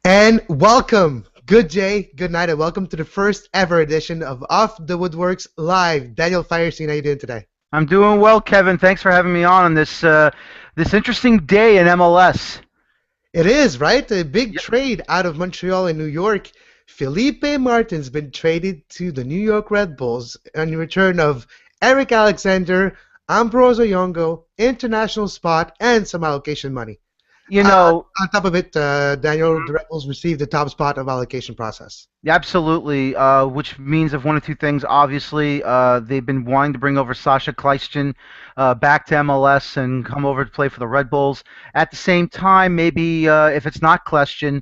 And welcome, good day, good night, and welcome to the first ever edition of Off the Woodworks Live. Daniel Feuerstein, how you doing today? I'm doing well, Kevin. Thanks for having me on this interesting day in MLS. It is, right? A big Yep. trade out of Montreal and New York. Felipe Martin's been traded to the New York Red Bulls in return of Eric Alexander, Ambrosio Yongo, international spot, and some allocation money. You Uh, know, on top of it, Daniel, the Red Bulls received the top spot of allocation process. absolutely. Which means of one of two things. Obviously, they've been wanting to bring over Sasha Kleistin back to MLS and come over to play for the Red Bulls. At the same time, maybe if it's not Kleistin,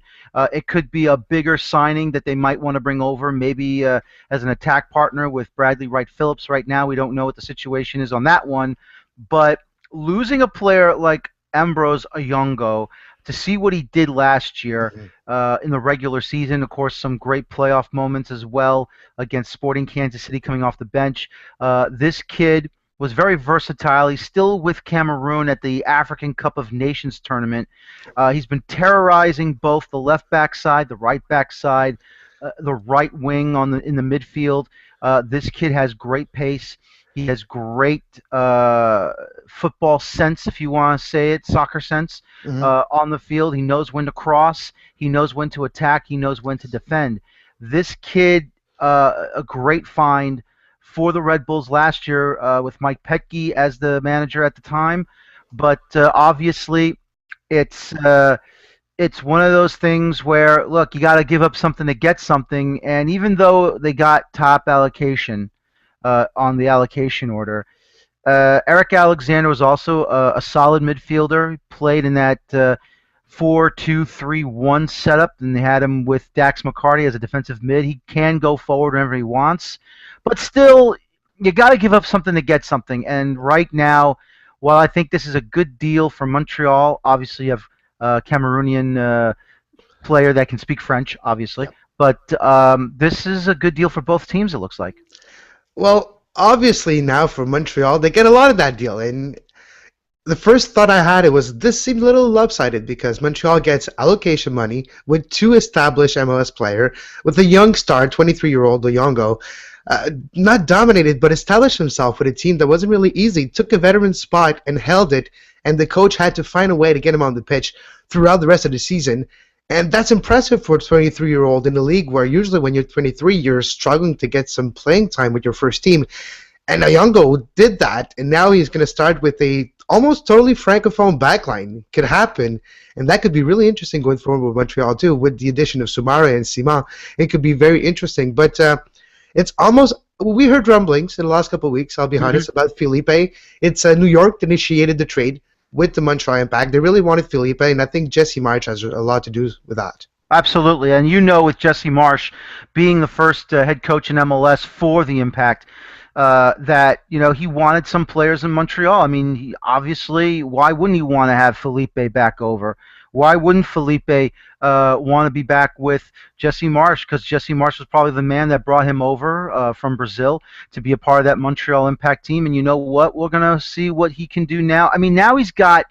it could be a bigger signing that they might want to bring over, maybe as an attack partner with Bradley Wright Phillips. Right now, we don't know what the situation is on that one, but losing a player like Ambrose Ayongo to see what he did last year Mhm. in the regular season. Of course, some great playoff moments as well against Sporting Kansas City coming off the bench. This kid was very versatile. He's still with Cameroon at the African Cup of Nations tournament. He's been terrorizing both the left back side, the right back side, the right wing in the midfield. This kid has great pace. He has great football sense, if you want to say it, soccer sense Mhm. on the field. He knows when to cross. He knows when to attack. He knows when to defend. This kid, a great find for the Red Bulls last year with Mike Petke as the manager at the time. But obviously, it's uh, it's one of those things where look, you got to give up something to get something. And even though they got top allocation on the allocation order, Eric Alexander was also a solid midfielder. He played in that 4-2-3-1 setup, and they had him with Dax McCarty as a defensive mid. He can go forward whenever he wants, but still, you got to give up something to get something. And right now, while I think this is a good deal for Montreal, obviously you have a Cameroonian player that can speak French, obviously, but this is a good deal for both teams. It looks like. Well, obviously now for Montreal, they get a lot of that deal. And the first thought I had it was this seemed a little lopsided because Montreal gets allocation money with two established MLS player, with a young star, 23-year-old Oyongo, not dominated but established himself with a team that wasn't really easy. Took a veteran spot and held it, and the coach had to find a way to get him on the pitch throughout the rest of the season. And that's impressive for a 23-year-old in a league where usually when you're 23, you're struggling to get some playing time with your first team. And Ayongo did that, and now he's going to start with a almost totally francophone backline. Could happen, and that could be really interesting going forward with Montreal too. With the addition of Sumare and Sima, it could be very interesting. But it's almost we heard rumblings in the last couple of weeks. I'll be Mm-hmm. honest about Felipe. It's New York that initiated the trade with the Montreal Impact. They really wanted Felipe, and I think Jesse March has a lot to do with that. Absolutely, and with Jesse Marsh being the first head coach in MLS for the Impact, that he wanted some players in Montreal. I mean, obviously, why wouldn't he want to have Felipe back over? Why wouldn't Felipe want to be back with Jesse Marsh? Because Jesse Marsh was probably the man that brought him over from Brazil to be a part of that Montreal Impact team. And you know what? We're gonna see what he can do now. I mean, now he's got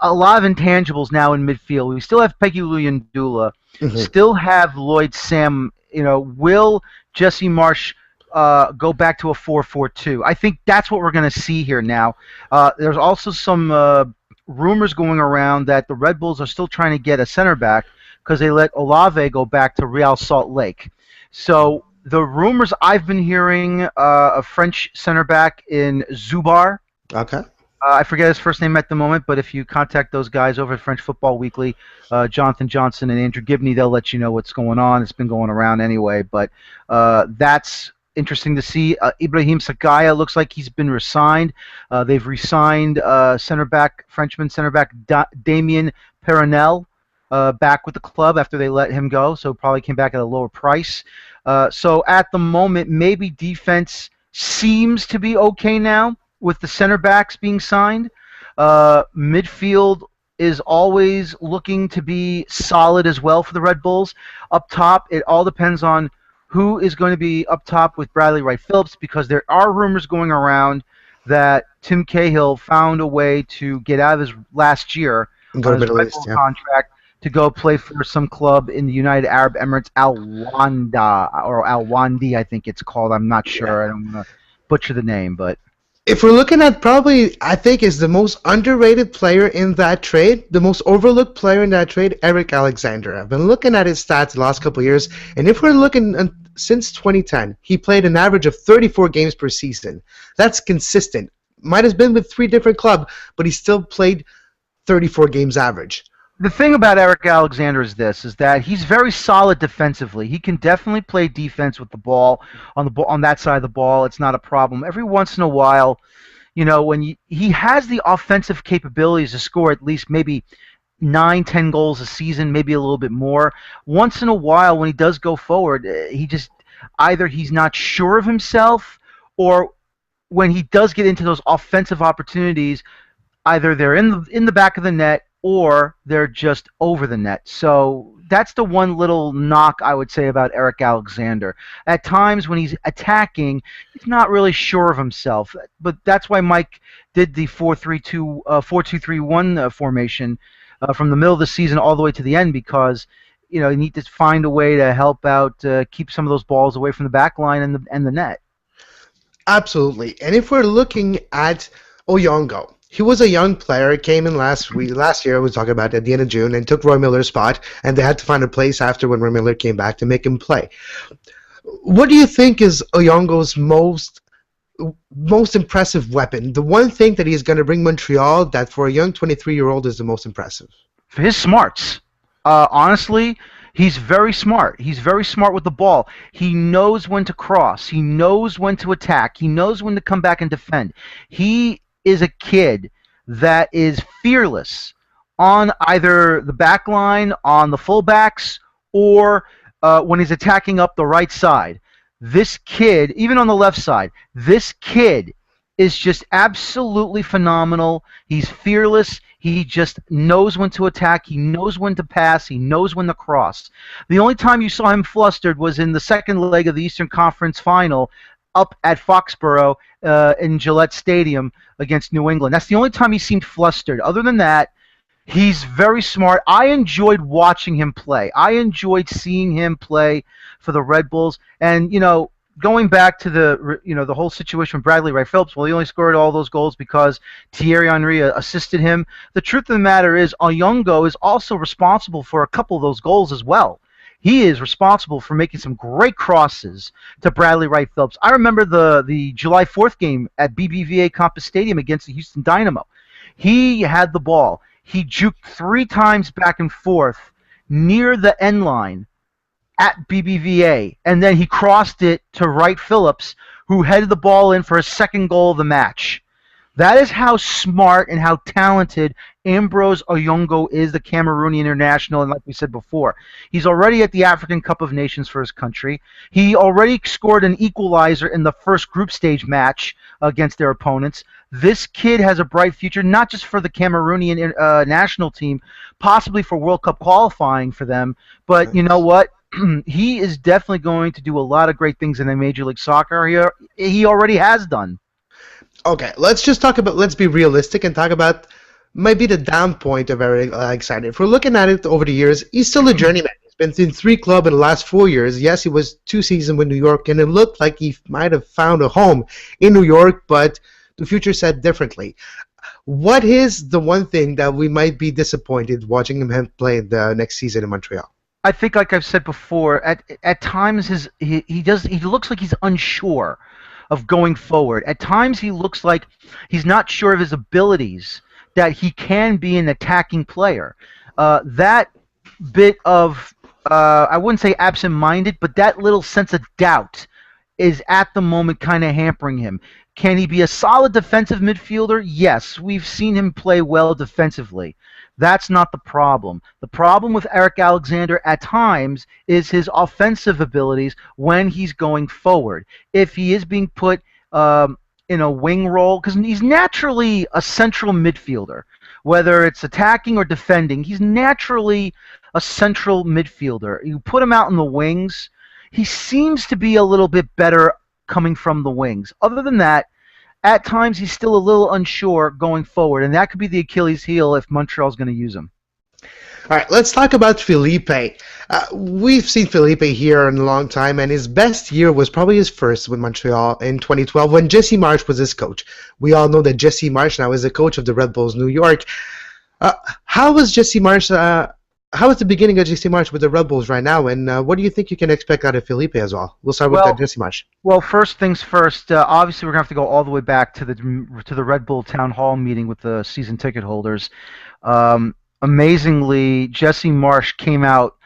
a lot of intangibles now in midfield. We still have Peggy Luyandula, Mhm. still have Lloyd Sam. Will Jesse Marsh go back to a 4-4-2? I think that's what we're going to see here now. There's also some rumors going around that the Red Bulls are still trying to get a center back because they let Olave go back to Real Salt Lake. So the rumors I've been hearing, a French center back in Zubar. Okay. I forget his first name at the moment, but if you contact those guys over at French Football Weekly, Jonathan Johnson and Andrew Gibney, they'll let you know what's going on. It's been going around anyway, but that's interesting to see. Ibrahim Sakaya looks like he's been resigned. They've resigned Frenchman center back Damien Peronel back with the club after they let him go, so probably came back at a lower price. So at the moment, maybe defense seems to be okay now with the center backs being signed. Midfield is always looking to be solid as well for the Red Bulls. Up top, it all depends on who is going to be up top with Bradley Wright Phillips, because there are rumors going around that Tim Cahill found a way to get out of his last year And go on to his Middle Red East, Bull yeah. contract to go play for some club in the United Arab Emirates, Al Wanda or Al Wandi, I think it's called. I'm not Yeah. sure. I don't want to butcher the name, but If we're looking at probably, I think is the most underrated player in that trade, the most overlooked player in that trade, Eric Alexander. I've been looking at his stats the last couple of years, and if we're looking since 2010, he played an average of 34 games per season. That's consistent. Might have been with three different clubs, but he still played 34 games average. the thing about Eric Alexander is that he's very solid defensively. He can definitely play defense with the ball on that side of the ball. It's not a problem. Every once in a while, when he has the offensive capabilities to score at least maybe 9, 10 goals a season, maybe a little bit more. Once in a while, when he does go forward, he just either he's not sure of himself, or when he does get into those offensive opportunities, either they're in the back of the net or they're just over the net. So that's the one little knock I would say about Eric Alexander. At times when he's attacking, he's not really sure of himself. But that's why Mike did the 4-3-2, 4-2-3-1 formation from the middle of the season all the way to the end, because you need to find a way to help out, keep some of those balls away from the back line and the net. Absolutely. And if we're looking at Oyongo, he was a young player, came in last year, I was talking about at the end of June, and took Roy Miller's spot, and they had to find a place after when Roy Miller came back to make him play. What do you think is Oyongo's most impressive weapon? The one thing that he's going to bring Montreal that for a young 23-year-old is the most impressive? For his smarts. Honestly, he's very smart. He's very smart with the ball. He knows when to cross. He knows when to attack. He knows when to come back and defend. He is a kid that is fearless on either the back line, on the fullbacks, or when he's attacking up the right side. This kid, even on the left side, this kid is just absolutely phenomenal. He's fearless. He just knows when to attack. He knows when to pass. He knows when to cross. The only time you saw him flustered was in the second leg of the Eastern Conference Final up at Foxborough in Gillette Stadium against New England. That's the only time he seemed flustered. Other than that, he's very smart. I enjoyed watching him play. I enjoyed seeing him play for the Red Bulls. And, going back to the whole situation with Bradley Wright Phillips, well, he only scored all those goals because Thierry Henry assisted him. The truth of the matter is Oyongo is also responsible for a couple of those goals as well. He is responsible for making some great crosses to Bradley Wright Phillips. I remember the July 4th game at BBVA Compass Stadium against the Houston Dynamo. He had the ball. He juked 3 times back and forth near the end line at BBVA, and then he crossed it to Wright Phillips, who headed the ball in for his second goal of the match. That is how smart and how talented Ambrose Oyongo is, the Cameroonian international, and like we said before, he's already at the African Cup of Nations for his country. He already scored an equalizer in the first group stage match against their opponents. This kid has a bright future, not just for the Cameroonian national team, possibly for World Cup qualifying for them, but you know what? He is definitely going to do a lot of great things in the Major League Soccer. He already has done. Okay, let's be realistic and talk about maybe the down point of Eric Alexander. If we're looking at it over the years, he's still a journeyman. He's been in 3 clubs in the last 4 years. Yes, he was 2 seasons with New York, and it looked like he might have found a home in New York, but the future said differently. What is the one thing that we might be disappointed watching him play the next season in Montreal? I think, like I've said before, at times he looks like he's unsure of going forward. At times he looks like he's not sure of his abilities, that he can be an attacking player. That bit of, I wouldn't say absent-minded, but that little sense of doubt is at the moment kind of hampering him. Can he be a solid defensive midfielder? Yes, we've seen him play well defensively. That's not the problem. The problem with Eric Alexander at times is his offensive abilities when he's going forward. If he is being put in a wing role, because he's naturally a central midfielder, whether it's attacking or defending, he's naturally a central midfielder. You put him out in the wings, he seems to be a little bit better coming from the wings. Other than that, at times he's still a little unsure going forward, and that could be the Achilles heel if Montreal's going to use him. All right, let's talk about Felipe. We've seen Felipe here in a long time, and his best year was probably his first with Montreal in 2012 when Jesse Marsch was his coach. We all know that Jesse Marsch now is the coach of the Red Bulls New York. How was Jesse Marsch? How was the beginning of Jesse Marsch with the Red Bulls right now, and what do you think you can expect out of Felipe as well? We'll start with Well, Jesse Marsch. well, first things first. Obviously, we're gonna have to go all the way back to the Red Bull Town Hall meeting with the season ticket holders. Amazingly, Jesse Marsh came out,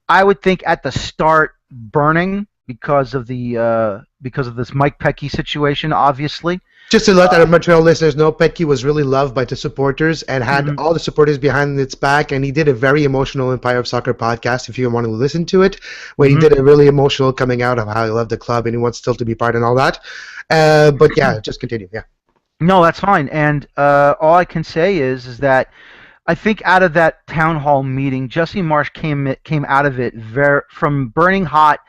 I would think, at the start burning because of this Mike Pecky situation, obviously. Just to let our Montreal listeners know, Petke was really loved by the supporters and had Mhm. all the supporters behind its back. And he did a very emotional Empire of Soccer podcast, if you want to listen to it, where he Mhm. did a really emotional coming out of how he loved the club and he wants still to be part and all that. But yeah, just continue. Yeah. No, that's fine. And all I can say is that I think out of that town hall meeting, Jesse Marsh came out of it from burning hot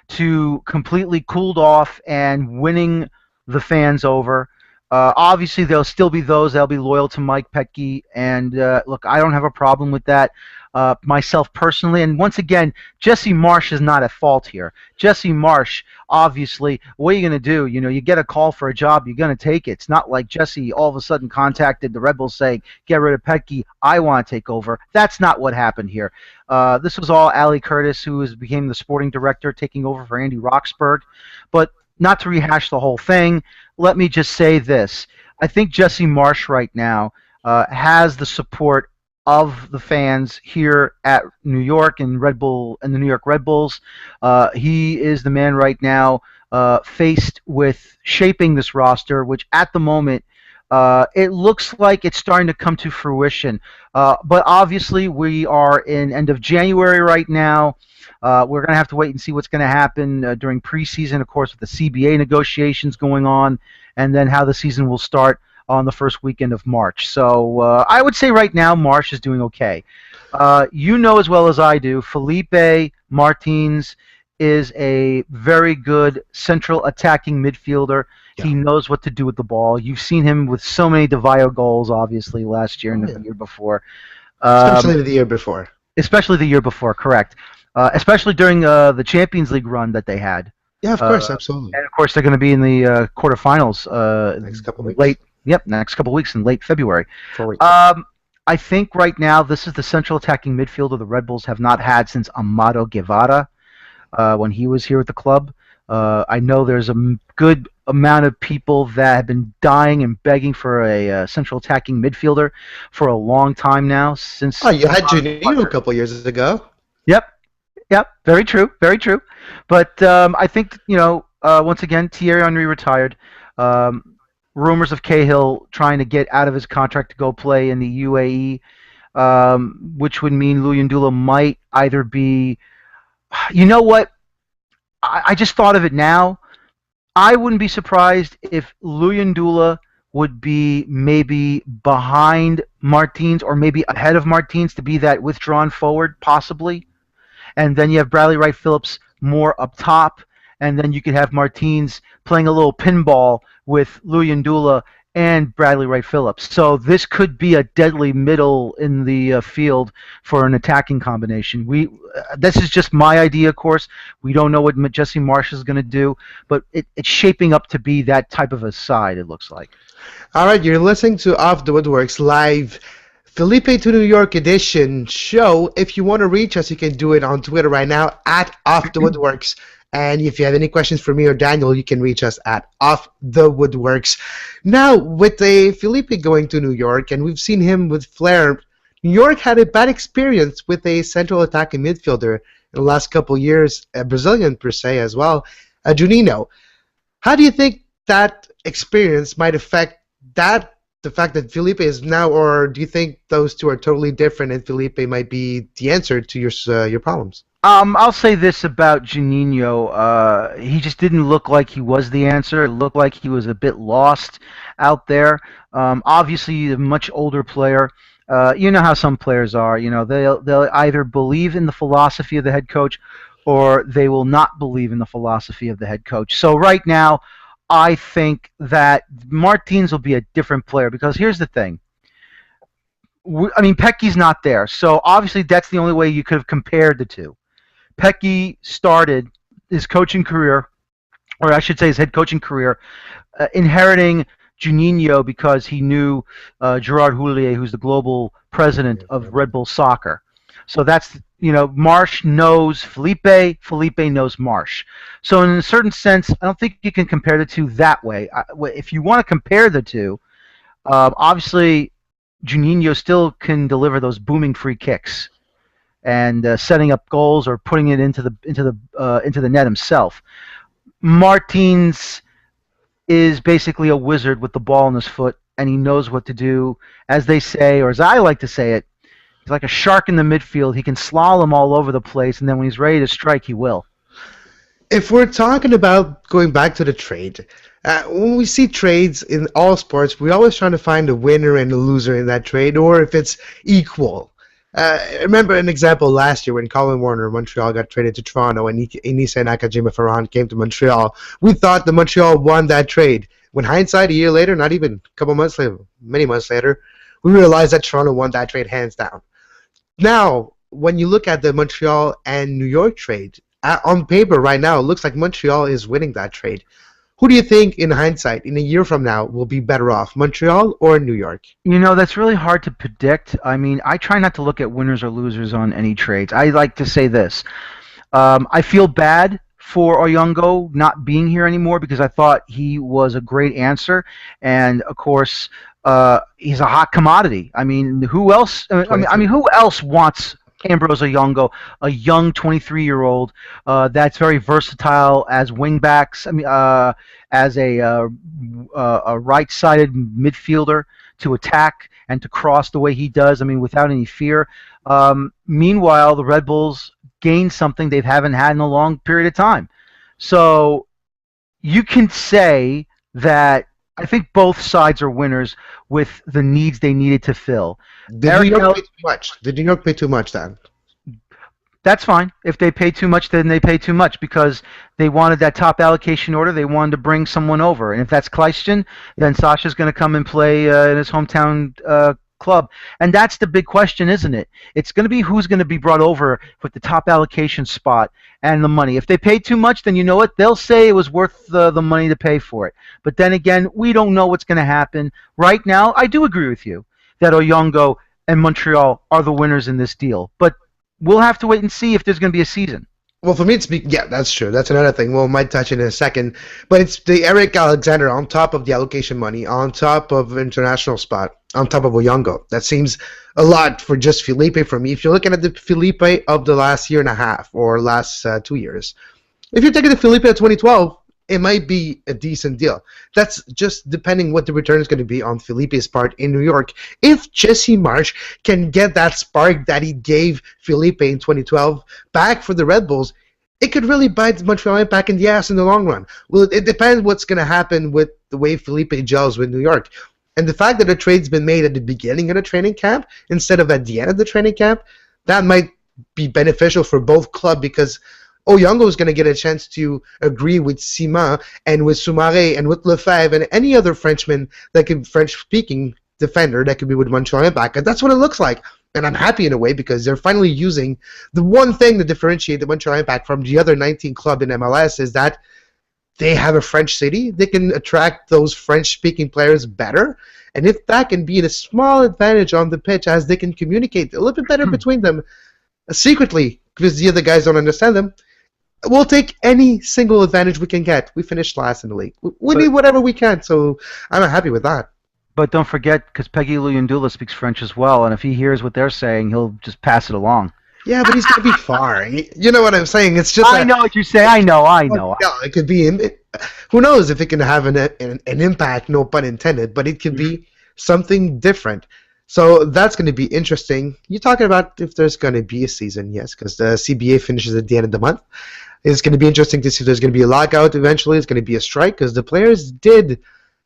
to completely cooled off and winning the fans over. Obviously, there'll still be those that'll be loyal to Mike Petke, and look, I don't have a problem with that myself personally. And once again, Jesse Marsh is not at fault here. Jesse Marsh, obviously, what are you going to do? You know, you get a call for a job, you're going to take it. It's not like Jesse all of a sudden contacted the Red Bulls saying, "Get rid of Petke, I want to take over." That's not what happened here. This was all Ali Curtis, became the sporting director, taking over for Andy Roxburgh. But not to rehash the whole thing, let me just say this. I think Jesse Marsh right now has the support of the fans here at New York and Red Bull and the New York Red Bulls. He is the man right now faced with shaping this roster, which at the moment it looks like it's starting to come to fruition. But obviously, we are in end of January right now. We're going to have to wait and see what's going to happen during preseason, of course, with the CBA negotiations going on, and then how the season will start on the first weekend of March. So I would say right now Marsh is doing okay. You know as well as I do, Felipe Martins is a very good central attacking midfielder. Yeah. He knows what to do with the ball. You've seen him with so many DeVio goals, obviously, last year Oh, and yeah. the year before. Especially Um, the year before. especially the year before, correct. Especially during the Champions League run that they had. Yeah, of Uh, course, absolutely. and of course, they're going to be in the quarterfinals Next couple of weeks. late. Yep, next couple of weeks in late February. 4 weeks. I think right now this is the central attacking midfielder the Red Bulls have not had since Amado Guevara when he was here at the club. I know there's a good amount of people that have been dying and begging for a central attacking midfielder for a long time now. Oh, Since you had Juninho a couple years ago. Yep, yep, very true, very true. But I think once again, Thierry Henry retired. Um, Rumors of Cahill trying to get out of his contract to go play in the UAE, which would mean Luyendula might either be. You know what? I just thought of it now. I wouldn't be surprised if Luyendula would be maybe behind Martins or maybe ahead of Martins to be that withdrawn forward, possibly. And then you have Bradley Wright Phillips more up top, and then you could have Martins playing a little pinball with Luyendula and Bradley Wright Phillips. So this could be a deadly middle in the field for an attacking combination. This is just my idea, of course. We don't know what Jesse Marsh is going to do, but it's shaping up to be that type of a side, it looks like. All right, you're listening to Off the Woodworkx live Felipe to New York edition show. If you want to reach us, you can do it on Twitter right now at Off the Woodworkx. And if you have any questions for me or Daniel, you can reach us at Off the Woodworkx. Now, with Felipe going to New York, and we've seen him with Flair, New York had a bad experience with a central attacking midfielder in the last couple of years, a Brazilian per se as well, Juninho. How do you think that experience might affect the fact that Felipe is now, or do you think those two are totally different and Felipe might be the answer to your problems? I'll say this about Juninho. He just didn't look like he was the answer. It looked like he was a bit lost out there. Obviously, a much older player. You know how some players are. You know, they'll either believe in the philosophy of the head coach, or they will not believe in the philosophy of the head coach. So right now, I think that Martins will be a different player because here's the thing. I mean, Pecky's not there, so obviously that's the only way you could have compared the two. Pecky started his coaching career, or I should say his head coaching career, inheriting Juninho because he knew Gerard Houllier, who's the global president of Red Bull Soccer. So that's, Marsh knows Felipe, Felipe knows Marsh. So in a certain sense, I don't think you can compare the two that way. If you want to compare the two, obviously Juninho still can deliver those booming free kicks and setting up goals or putting it into the net himself. Martins is basically a wizard with the ball in his foot, and he knows what to do. As they say, or as I like to say it, he's like a shark in the midfield. He can slalom all over the place, and then when he's ready to strike, he will. If we're talking about going back to the trade, when we see trades in all sports, we're always trying to find a winner and a loser in that trade, or if it's equal. I remember an example last year when Colin Warner of Montreal got traded to Toronto and Inisa and Nakajima Farhan came to Montreal. We thought that Montreal won that trade. When hindsight, a year later, not even a couple months later, many months later, we realized that Toronto won that trade hands down. Now, when you look at the Montreal and New York trade, on paper right now, it looks like Montreal is winning that trade. Who do you think, in hindsight, in a year from now, will be better off, Montreal or New York? That's really hard to predict. I mean, I try not to look at winners or losers on any trades. I like to say this. I feel bad for Oyongo not being here anymore because I thought he was a great answer. And, of course, he's a hot commodity. I mean, who else? Who else wants Ambrose Oyongo, a young 23-year-old that's very versatile as wingbacks. As a right-sided midfielder to attack and to cross the way he does. Without any fear. Meanwhile, the Red Bulls gained something they haven't had in a long period of time. So you can say that I think both sides are winners with the needs they needed to fill. Did New York pay too much? Did New York pay too much then? That's fine. If they pay too much, then they pay too much because they wanted that top allocation order. They wanted to bring someone over. And if that's Kleiston, then Sasha's going to come and play in his hometown club. And that's the big question, isn't it? It's going to be who's going to be brought over with the top allocation spot and the money. If they paid too much, then you know what? They'll say it was worth the money to pay for it. But then again, we don't know what's going to happen. Right now, I do agree with you that Oyongo and Montreal are the winners in this deal. But we'll have to wait and see if there's going to be a season. Well, for me, yeah, that's true. That's another thing. We'll might touch it in a second. But it's the Eric Alexander on top of the allocation money, on top of international spot, on top of Oyongo. That seems a lot for just Felipe for me. If you're looking at the Felipe of the last year and a half or last 2 years, if you're taking the Felipe of 2012, it might be a decent deal. That's just depending what the return is going to be on Felipe's part in New York. If Jesse Marsh can get that spark that he gave Felipe in 2012 back for the Red Bulls, it could really bite Montreal back in the ass in the long run. Well, it depends what's going to happen with the way Felipe gels with New York. And the fact that a trade's been made at the beginning of the training camp instead of at the end of the training camp, that might be beneficial for both clubs because Oyongo is going to get a chance to agree with Sima and with Soumaré and with Lefebvre and any other Frenchman that could French-speaking defender that could be with Montreal Impact. And that's what it looks like. And I'm happy in a way because they're finally using the one thing to differentiate the Montreal Impact from the other 19 clubs in MLS is that they have a French city. They can attract those French-speaking players better. And if that can be a small advantage on the pitch as they can communicate a little bit better between them secretly because the other guys don't understand them, we'll take any single advantage we can get. We finished last in the league. We need whatever we can, so I'm happy with that. But don't forget, because Peggy Luyandula speaks French as well, and if he hears what they're saying, he'll just pass it along. Yeah, but he's going to be far. You know what I'm saying? It's just. I know what you're saying. I know. Yeah, it could be. Who knows if it can have an impact? No pun intended. But it could be something different. So that's going to be interesting. You're talking about if there's going to be a season, yes, because the CBA finishes at the end of the month. It's going to be interesting to see if there's going to be a lockout eventually. It's going to be a strike because the players did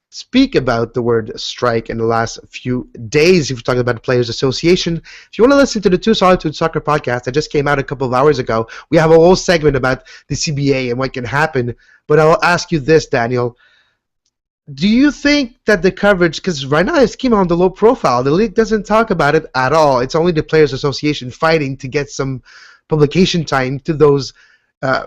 speak about the word strike in the last few days. If you're talking about the Players Association, if you want to listen to the Two Solitude Soccer podcast that just came out a couple of hours ago, we have a whole segment about the CBA and what can happen. But I'll ask you this, Daniel. Do you think that the coverage, because right now it's came on the low profile, the league doesn't talk about it at all. It's only the Players Association fighting to get some publication time to those uh,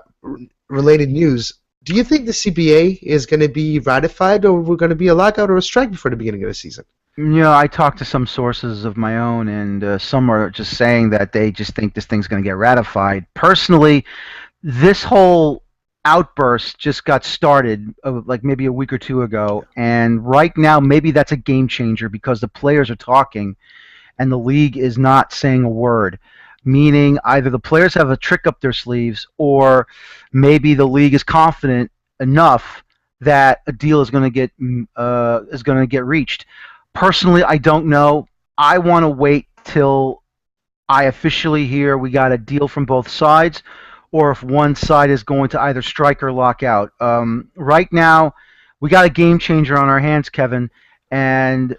related news. Do you think the CBA is going to be ratified, or we're going to be a lockout or a strike before the beginning of the season? I talked to some sources of my own, and some are just saying that they just think this thing's going to get ratified. Personally, this whole outburst just got started like maybe a week or two ago, and right now maybe that's a game changer because the players are talking and the league is not saying a word. Meaning either the players have a trick up their sleeves, or maybe the league is confident enough that a deal is going to get reached. Personally, I don't know. I want to wait till I officially hear we got a deal from both sides, or if one side is going to either strike or lock out. Right now, we got a game changer on our hands, Kevin, and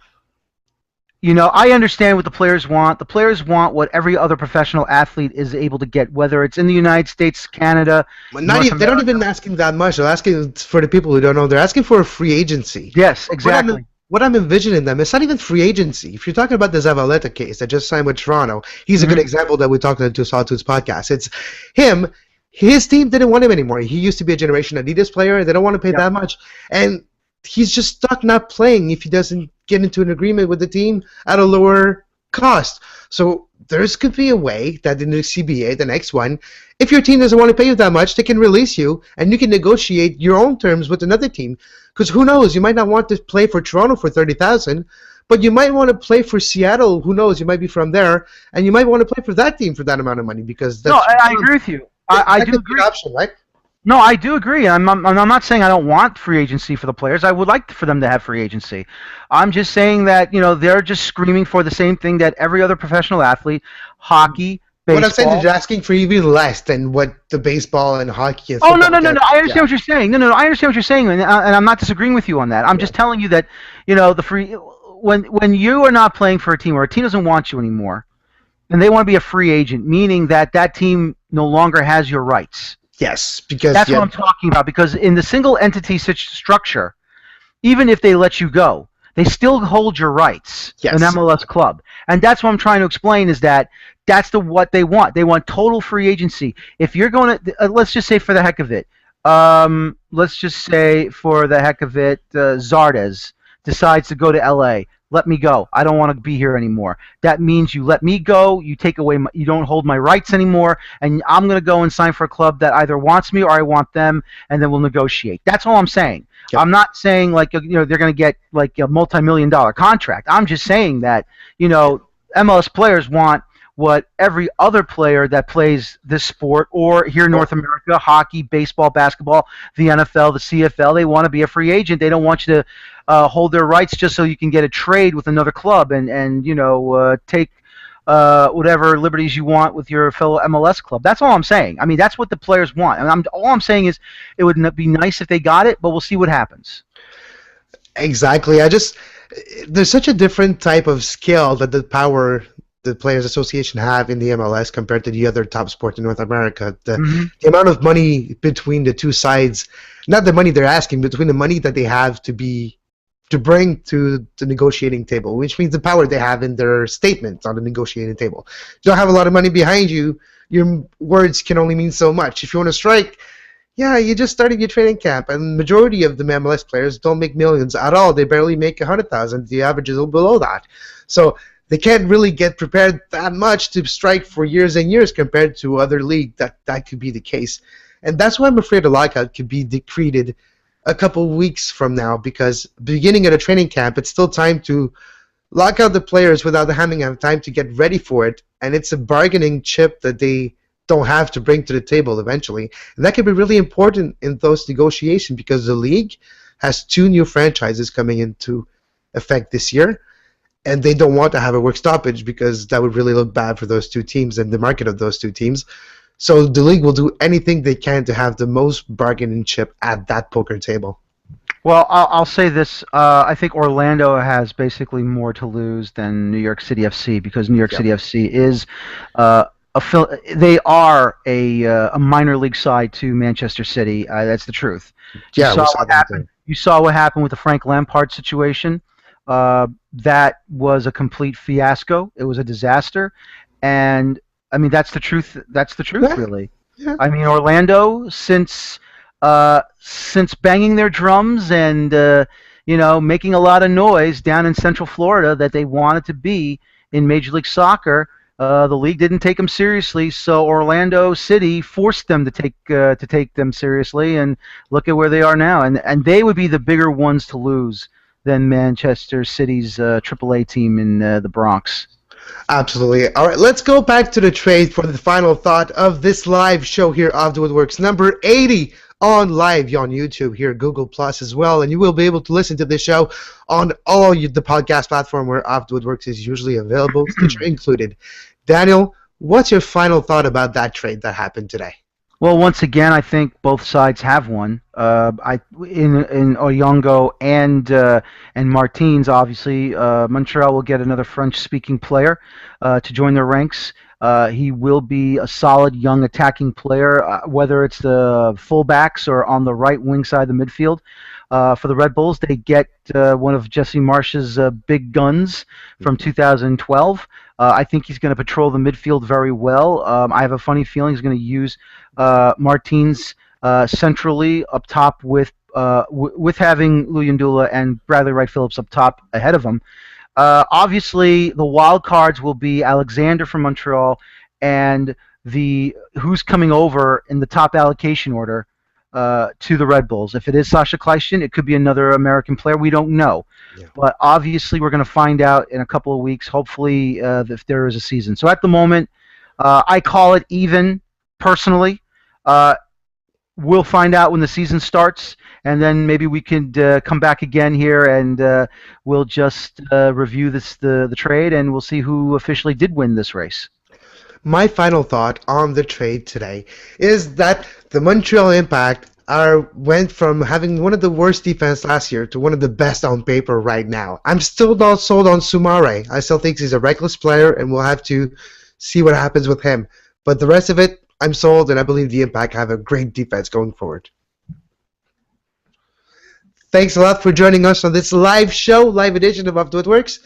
I understand what the players want. The players want what every other professional athlete is able to get, whether it's in the United States, Canada, Well, not North even, they're not America. even asking that much. They're asking for the people who don't know. They're asking for a free agency. Yes, What I'm exactly. what I'm envisioning them, it's not even free agency. If you're talking about the Zavaleta case that just signed with Toronto, he's a good Hmm. example that we talked to Sawtooth's podcast. It's him. His team didn't want him anymore. He used to be a Generation Adidas player. They don't want to pay Yep. that much, and he's just stuck not playing if he doesn't get into an agreement with the team at a lower cost. So there's could be a way that the new CBA, the next one, if your team doesn't want to pay you that much, they can release you and you can negotiate your own terms with another team. Because who knows, you might not want to play for Toronto for 30,000, but you might want to play for Seattle. Who knows, you might be from there, and you might want to play for that team for that amount of money because No, that's I agree with you. I that do could be an agree. option, right? No, I do agree. I'm not saying I don't want free agency for the players. I would like for them to have free agency. I'm just saying that they're just screaming for the same thing that every other professional athlete, hockey, What I'm saying is baseball. you're asking for even less than what the baseball and hockey and Oh, no, football no, no, get. no! I Yeah. understand what you're saying. No, no, no! I understand what you're saying, and I'm not disagreeing with you on that. I'm Yeah. just telling you that the free when you are not playing for a team or a team doesn't want you anymore, and they want to be a free agent, meaning that that team no longer has your rights. Yes, because That's what yeah, I'm talking about. Because in the single entity structure, even if they let you go, they still hold your rights, an yes, MLS club. And that's what I'm trying to explain is that that's what they want. They want total free agency. If you're going to, let's just say for the heck of it, let's just say for the heck of it, Zardes decides to go to LA. Let me go. I don't want to be here anymore. That means you let me go. You take away. You don't hold my rights anymore, and I'm going to go and sign for a club that either wants me or I want them, and then we'll negotiate. That's all I'm saying. yep. I'm not saying like they're going to get like a multi-million-dollar contract. I'm just saying that MLS players want what every other player that plays this sport or here in Well, North America, hockey, baseball, basketball, the NFL, the CFL, they want to be a free agent. They don't want you to hold their rights just so you can get a trade with another club and take whatever liberties you want with your fellow MLS club. That's all I'm saying. I mean, that's what the players want. And all I'm saying is it would be nice if they got it, but we'll see what happens. exactly. I just there's such a different type of skill that the Players Association have in the MLS compared to the other top sport in North America. Hmm. The amount of money between the two sides, not the money they're asking, between the money that they have to bring to the negotiating table, which means the power they have in their statements on the negotiating table. You don't have a lot of money behind you, your words can only mean so much. If you want to strike, yeah, you just started your training camp, and majority of the MLS players don't make millions at all. They barely make 100,000. The average is below that, so they can't really get prepared that much to strike for years and years compared to other league. That could be the case, and that's why I'm afraid a lockout could be decreed a couple weeks from now because beginning at a training camp, it's still time to lock out the players without having time to get ready for it, and it's a bargaining chip that they don't have to bring to the table eventually. And that could be really important in those negotiations because the league has two new franchises coming into effect this year, and they don't want to have a work stoppage because that would really look bad for those two teams and the market of those two teams. So the league will do anything they can to have the most bargaining chip at that poker table. Well, I'll say this. I think Orlando has basically more to lose than New York City FC because New York Yep. City FC is they are a minor league side to Manchester City. That's the truth. You Yeah, we saw saw what that happened. there. You saw what happened with the Frank Lampard situation. That was a complete fiasco. It was a disaster, and I mean that's the truth. That's the truth, Yeah, really. yeah. I mean Orlando, since banging their drums and making a lot of noise down in Central Florida that they wanted to be in Major League Soccer. The league didn't take them seriously, so Orlando City forced them to take them seriously, and look at where they are now. And they would be the bigger ones to lose than Manchester City's AAA team in the Bronx. Absolutely. All right, let's go back to the trade for the final thought of this live show here of the Woodworkx, number 80 on live on YouTube here, Google Plus as well, and you will be able to listen to this show on all the podcast platform where Off the Woodworkx is usually available, Stitcher included. Daniel, what's your final thought about that trade that happened today? Well, once again, I think both sides have won. In Oyongo and Martins, obviously, Montreal will get another French-speaking player to join their ranks. He will be a solid young attacking player, whether it's the fullbacks or on the right wing side of the midfield. For the Red Bulls, they get one of Jesse Marsh's big guns from 2012. I think he's going to patrol the midfield very well. I have a funny feeling he's going to use Martins centrally up top with having Luyendula and Bradley Wright Phillips up top ahead of him. Obviously, the wild cards will be Alexander from Montreal and the who's coming over in the top allocation order to the Red Bulls. If it is Sasha Kleistin, it could be another American player. We don't know. Yeah. But obviously, we're going to find out in a couple of weeks, hopefully, if there is a season. So at the moment, I call it even, personally. We'll find out when the season starts, and then maybe we can come back again here and we'll just review the trade, and we'll see who officially did win this race. My final thought on the trade today is that the Montreal Impact went from having one of the worst defense last year to one of the best on paper right now. I'm still not sold on Soumare. I still think he's a reckless player, and we'll have to see what happens with him. But the rest of it, I'm sold, and I believe the Impact have a great defense going forward. Thanks a lot for joining us on this live show, live edition of Off the Woodworkx.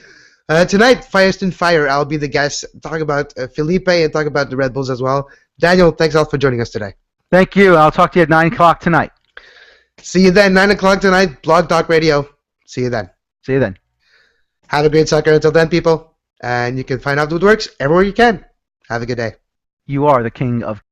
Tonight, Feuerstein Fire, I'll be the guest, talk about Felipe and talk about the Red Bulls as well. Daniel, thanks a lot for joining us today. Thank you. I'll talk to you at 9 o'clock tonight. See you then, 9 o'clock tonight, Blog Talk Radio. See you then. See you then. Have a great soccer until then, people. And you can find Off the Woodworkx everywhere you can. Have a good day. You are the king of